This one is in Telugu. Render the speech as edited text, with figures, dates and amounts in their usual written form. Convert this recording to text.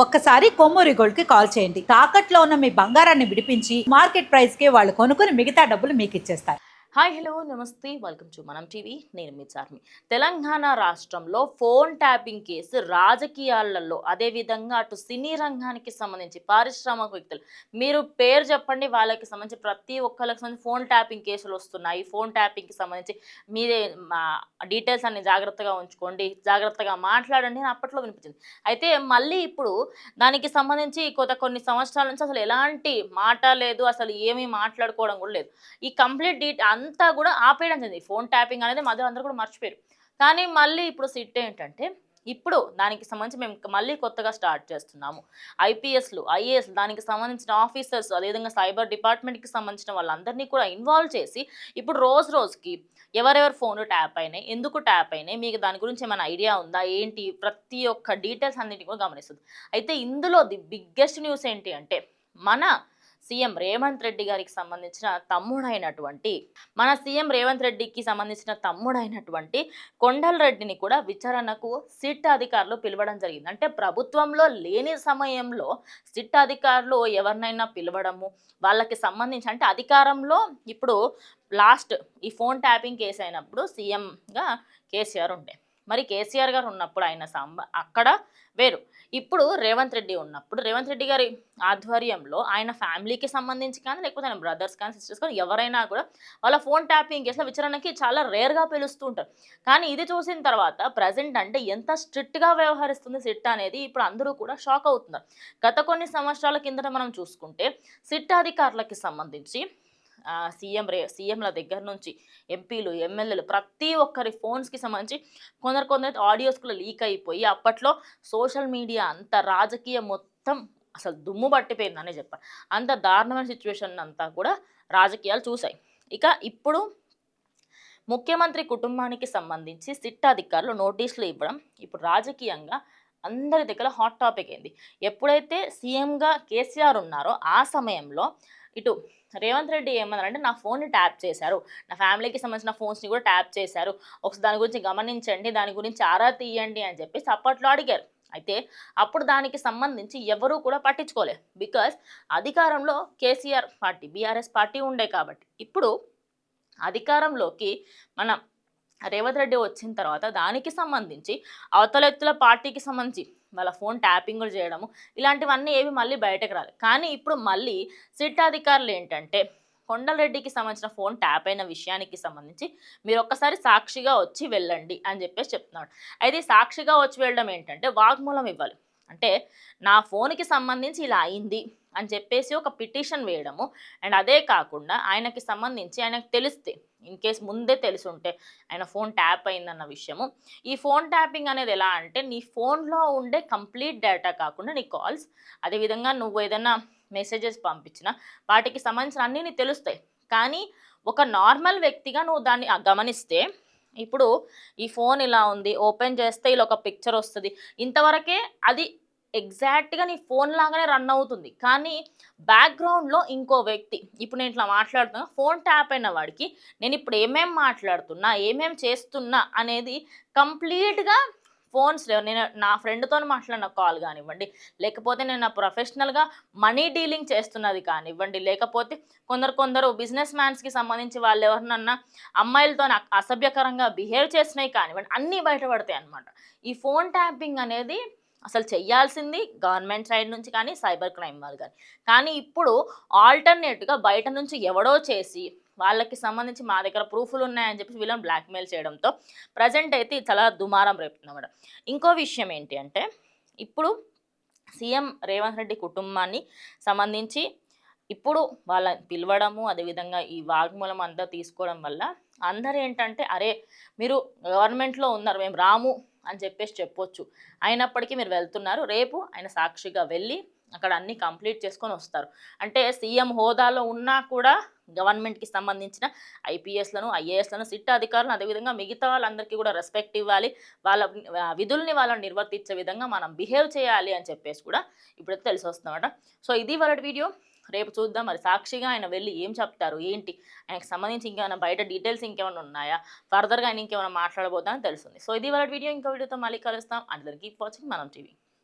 ఒక్కసారి కొమ్మూరి గోల్డ్ కి కాల్ చేయండి. తాకట్లో ఉన్న మీ బంగారాన్ని విడిపించి మార్కెట్ ప్రైస్ కి వాళ్ళు కొనుక్కుని మిగతా డబ్బులు మీకు ఇచ్చేస్తారు. హాయ్ హలో నమస్తే వెల్కమ్ టు మనం టీవీ. నేను మీ చార్మి. తెలంగాణ రాష్ట్రంలో ఫోన్ ట్యాపింగ్ కేసు రాజకీయాలలో అదేవిధంగా అటు సినీ రంగానికి సంబంధించి పారిశ్రామిక వ్యక్తులు మీరు పేరు చెప్పండి, వాళ్ళకి సంబంధించి ప్రతి ఒక్కరికి సంబంధించి ఫోన్ ట్యాపింగ్ కేసులు వస్తున్నాయి. ఫోన్ ట్యాపింగ్కి సంబంధించి మీరే డీటెయిల్స్ అన్ని జాగ్రత్తగా ఉంచుకోండి, జాగ్రత్తగా మాట్లాడండి అని అప్పట్లో వినిపించింది. అయితే మళ్ళీ ఇప్పుడు దానికి సంబంధించి కొన్ని సంవత్సరాల నుంచి అసలు ఎలాంటి మాట లేదు, అసలు ఏమీ మాట్లాడుకోవడం కూడా లేదు. ఈ కంప్లీట్ అంతా కూడా ఆపేయడం జరిగింది. ఫోన్ ట్యాపింగ్ అనేది మధ్య అందరూ కూడా మర్చిపోయారు. కానీ మళ్ళీ ఇప్పుడు సిట్ ఏంటంటే ఇప్పుడు దానికి సంబంధించి మేము మళ్ళీ కొత్తగా స్టార్ట్ చేస్తున్నాము. ఐపీఎస్లు, ఐఏఎస్, దానికి సంబంధించిన ఆఫీసర్స్, అదేవిధంగా సైబర్ డిపార్ట్మెంట్కి సంబంధించిన వాళ్ళందరినీ కూడా ఇన్వాల్వ్ చేసి ఇప్పుడు రోజుకి ఎవరెవరు ఫోన్లు ట్యాప్ అయినాయి, ఎందుకు ట్యాప్ అయినాయి, మీకు దాని గురించి ఏమైనా ఐడియా ఉందా, ఏంటి ప్రతి ఒక్క డీటెయిల్స్ అన్నింటినీ కూడా గమనిస్తుంది. అయితే ఇందులో ది బిగ్గెస్ట్ న్యూస్ ఏంటి అంటే మన సీఎం రేవంత్ రెడ్డి గారికి సంబంధించిన తమ్ముడైనటువంటి కొండల్ రెడ్డిని కూడా విచారణకు సిట్ అధికారులు పిలవడం జరిగింది. అంటే ప్రభుత్వంలో లేని సమయంలో సిట్ అధికారులు ఎవరినైనా పిలవడము, వాళ్ళకి సంబంధించి అంటే అధికారంలో ఇప్పుడు లాస్ట్ ఈ ఫోన్ ట్యాపింగ్ కేసు అయినప్పుడు సీఎంగా కేసీఆర్ ఉండే. మరి కేసీఆర్ గారు ఉన్నప్పుడు ఆయన అక్కడ వేరు. ఇప్పుడు రేవంత్ రెడ్డి ఉన్నప్పుడు రేవంత్ రెడ్డి గారి ఆధ్వర్యంలో ఆయన ఫ్యామిలీకి సంబంధించి కానీ లేకపోతే ఆయన బ్రదర్స్ కానీ సిస్టర్స్ కానీ ఎవరైనా కూడా వాళ్ళ ఫోన్ ట్యాపింగ్ కేసుల విచారణకి చాలా రేర్గా పిలుస్తూ ఉంటారు. కానీ ఇది చూసిన తర్వాత ప్రజెంట్ అంటే ఎంత స్ట్రిక్ట్గా వ్యవహరిస్తుంది సిట్ అనేది ఇప్పుడు అందరూ కూడా షాక్ అవుతున్నారు. గత కొన్ని సంవత్సరాల కిందట మనం చూసుకుంటే సిట్ అధికారులకి సంబంధించి సీఎంల దగ్గర నుంచి ఎంపీలు, ఎమ్మెల్యేలు ప్రతి ఒక్కరి ఫోన్స్కి సంబంధించి కొందరు ఆడియోస్ కూడా లీక్ అయిపోయి అప్పట్లో సోషల్ మీడియా అంత రాజకీయం మొత్తం అసలు దుమ్ము పట్టిపోయిందనే చెప్పాలి. అంత దారుణమైన సిచ్యువేషన్ అంతా కూడా రాజకీయాలు చూసాయి. ఇక ఇప్పుడు ముఖ్యమంత్రి కుటుంబానికి సంబంధించి సిట్ అధికారులు నోటీసులు ఇవ్వడం ఇప్పుడు రాజకీయంగా అందరి దగ్గర హాట్ టాపిక్ అయింది. ఎప్పుడైతే సీఎంగా కేసీఆర్ ఉన్నారో ఆ సమయంలో ఇటు రేవంత్ రెడ్డి ఏమన్నారంటే నా ఫోన్ని ట్యాప్ చేశారు, నా ఫ్యామిలీకి సంబంధించిన ఫోన్స్ని కూడా ట్యాప్ చేశారు, ఒకసారి దాని గురించి గమనించండి, దాని గురించి ఆరా తీయండి అని చెప్పేసి అప్పట్లో అడిగారు. అయితే అప్పుడు దానికి సంబంధించి ఎవరూ కూడా పట్టించుకోలేదు. బికాస్ అధికారంలో కేసీఆర్ పార్టీ, బీఆర్ఎస్ పార్టీ ఉండే కాబట్టి. ఇప్పుడు అధికారంలోకి మన రేవంత్ రెడ్డి వచ్చిన తర్వాత దానికి సంబంధించి అవతలెత్తుల పార్టీకి సంబంధించి వాళ్ళ ఫోన్ ట్యాపింగ్లు చేయడము ఇలాంటివన్నీ ఏవి మళ్ళీ బయటకు రాలేదు. కానీ ఇప్పుడు మళ్ళీ సిట్ అధికారులు ఏంటంటే కొండలరెడ్డికి సంబంధించిన ఫోన్ ట్యాప్ అయిన విషయానికి సంబంధించి మీరు ఒక్కసారి సాక్షిగా వచ్చి వెళ్ళండి అని చెప్పేసి చెప్తున్నాడు. అయితే సాక్షిగా వచ్చి వెళ్ళడం ఏంటంటే వాగ్మూలం ఇవ్వాలి. అంటే నా ఫోన్కి సంబంధించి ఇలా అయింది అని చెప్పేసి ఒక పిటిషన్ వేయడము. అండ్ అదే కాకుండా ఆయనకి సంబంధించి ఆయనకు తెలిస్తే ఇన్ కేస్ ముందే తెలిసి ఉంటే ఆయన ఫోన్ ట్యాప్ అయిందన్న విషయము. ఈ ఫోన్ ట్యాపింగ్ అనేది ఎలా అంటే నీ ఫోన్లో ఉండే కంప్లీట్ డేటా కాకుండా నీ కాల్స్, అదేవిధంగా నువ్వు ఏదైనా మెసేజెస్ పంపించిన వాటికి సంబంధించిన అన్నీ నీకు తెలుస్తాయి. కానీ ఒక నార్మల్ వ్యక్తిగా నువ్వు దాన్ని గమనిస్తే ఇప్పుడు ఈ ఫోన్ ఇలా ఉంది, ఓపెన్ చేస్తే ఇలా ఒక పిక్చర్ వస్తుంది, ఇంతవరకే అది ఎగ్జాక్ట్గా నీ ఫోన్ లాగానే రన్ అవుతుంది. కానీ బ్యాక్గ్రౌండ్లో ఇంకో వ్యక్తి ఇప్పుడు నేను ఇట్లా మాట్లాడుతున్నా, ఫోన్ ట్యాప్ అయిన వాడికి నేను ఇప్పుడు ఏమేం మాట్లాడుతున్నా, ఏమేం చేస్తున్నా అనేది కంప్లీట్గా ఫోన్స్లో నేను నా ఫ్రెండ్తో మాట్లాడిన కాల్ కానివ్వండి, లేకపోతే నేను నా ప్రొఫెషనల్గా మనీ డీలింగ్ చేస్తున్నది కానివ్వండి, లేకపోతే కొందరు బిజినెస్ మ్యాన్స్కి సంబంధించి వాళ్ళు ఎవరినన్నా అమ్మాయిలతో అసభ్యకరంగా బిహేవ్ చేసినవి కానివ్వండి, అన్నీ బయటపడతాయి అన్నమాట. ఈ ఫోన్ ట్యాపింగ్ అనేది అసలు చెయ్యాల్సింది గవర్నమెంట్ సైడ్ నుంచి కానీ సైబర్ క్రైమ్ వాళ్ళు కానీ ఇప్పుడు ఆల్టర్నేట్గా బయట నుంచి ఎవడో చేసి వాళ్ళకి సంబంధించి మా దగ్గర ప్రూఫ్లు ఉన్నాయని చెప్పి వీళ్ళని బ్లాక్మెయిల్ చేయడంతో ప్రజెంట్ అయితే చాలా దుమారం రేపుతుందన్నమాట. ఇంకో విషయం ఏంటి అంటే ఇప్పుడు సీఎం రేవంత్ రెడ్డి కుటుంబాన్ని సంబంధించి ఇప్పుడు వాళ్ళని పిలవడము, అదేవిధంగా ఈ వాగ్మూలం అంతా తీసుకోవడం వల్ల అందరూ ఏంటంటే అరే మీరు గవర్నమెంట్లో ఉన్నారు, మేము రాము అని చెప్పేసి చెప్పొచ్చు, అయినప్పటికీ మీరు వెళ్తున్నారు, రేపు ఆయన సాక్షిగా వెళ్ళి అక్కడ అన్నీ కంప్లీట్ చేసుకొని వస్తారు. అంటే సీఎం హోదాలో ఉన్నా కూడా గవర్నమెంట్కి సంబంధించిన ఐపీఎస్లను, ఐఏఎస్లను, సిట్ అధికారులను, అదేవిధంగా మిగతా వాళ్ళందరికీ కూడా రెస్పెక్ట్ ఇవ్వాలి, వాళ్ళ విధుల్ని వాళ్ళని నిర్వర్తించే విధంగా మనం బిహేవ్ చేయాలి అని చెప్పేసి కూడా ఇప్పుడైతే తెలిసి వస్తుందన్నమాట. సో ఇది వాళ్ళ వీడియో. రేపు చూద్దాం మరి సాక్షిగా ఆయన వెళ్ళి ఏం చెప్తారు, ఏంటి, ఆయనకు సంబంధించి ఇంకేమైనా బయట డీటెయిల్స్ ఇంకేమైనా ఉన్నాయా, ఫర్దర్గా ఆయన ఇంకేమైనా మాట్లాడబోతా అని తెలుస్తుంది. సో ఇది వాళ్ళ వీడియో. ఇంకో వీడియోతో మళ్ళీ కలుస్తాం. అందరికీ కీప్ వాచింగ్ మనం టీవీ.